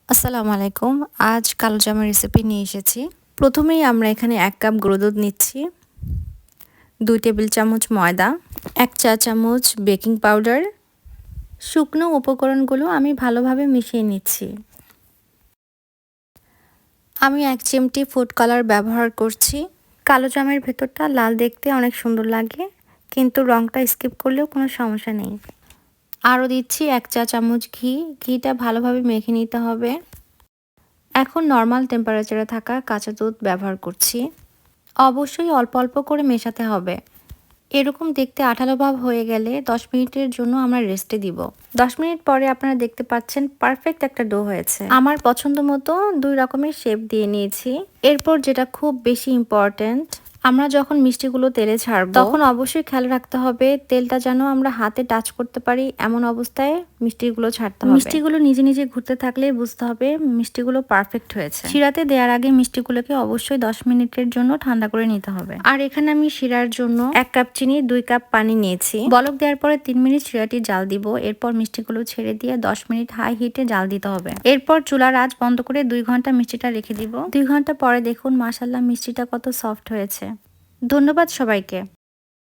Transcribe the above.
আসসালামু আলাইকুম। আজ কালো জামের রেসিপি নিয়ে এসেছি। প্রথমেই আমরা এখানে ১ কাপ গুঁড়ো দুধ নিচ্ছি, ২ টেবিল চামচ ময়দা, ১ চা চামচ বেকিং পাউডার। শুকনো উপকরণগুলো আমি ভালোভাবে মিশিয়ে নিচ্ছি। আমি ১ চিমটি ফুড কালার ব্যবহার করছি। কালো জামের ভেতরটা লাল দেখতে অনেক সুন্দর লাগে, কিন্তু রংটা স্কিপ করলেও কোনো সমস্যা নেই। আরও দিচ্ছি ১ চা চামচ ঘি। ঘিটা ভালোভাবে মেখে নিতে হবে। এখন নর্মাল টেম্পারেচারে থাকা কাঁচা দুধ ব্যবহার করছি। অবশ্যই অল্প অল্প করে মেশাতে হবে। এরকম দেখতে আঠালো ভাব হয়ে গেলে ১০ মিনিটের জন্য আমরা রেস্টে দিব। ১০ মিনিট পরে আপনারা দেখতে পাচ্ছেন পারফেক্ট একটা ডো হয়েছে। আমার পছন্দ মতো ২ রকমের শেপ দিয়ে নিয়েছি। এরপর যেটা খুব বেশি ইম্পর্ট্যান্ট, আমরা যখন মিষ্টিগুলো তেলে ছাড়বো তখন অবশ্যই খেয়াল রাখতে হবে তেলটা যেন আমরা হাতে টাচ করতে পারি, এমন অবস্থায় মিষ্টিগুলো ছাড়তে হবে। মিষ্টিগুলো নিজে নিজে ঘুরতে থাকলে বুঝতে হবে মিষ্টিগুলো পারফেক্ট হয়েছে। শিরাতে দেওয়ার আগে মিষ্টিগুলোকে অবশ্যই ১০ মিনিটের জন্য ঠান্ডা করে নিতে হবে। আর এখানে আমি শিরার জন্য ১ কাপ চিনি, ২ কাপ পানি নিয়েছি। বলক দেওয়ার পরে ৩ মিনিট শিরাটি জাল দিব। এরপর মিষ্টিগুলো ছেড়ে দিয়ে ১০ মিনিট হাই হিটে জাল দিতে হবে। এরপর চুলার আঁচ বন্ধ করে ২ ঘন্টা মিষ্টিটা রেখে দিব। ২ ঘন্টা পরে দেখুন মাশাআল্লাহ মিষ্টিটা কত সফট হয়েছে। ধন্যবাদ সবাইকে।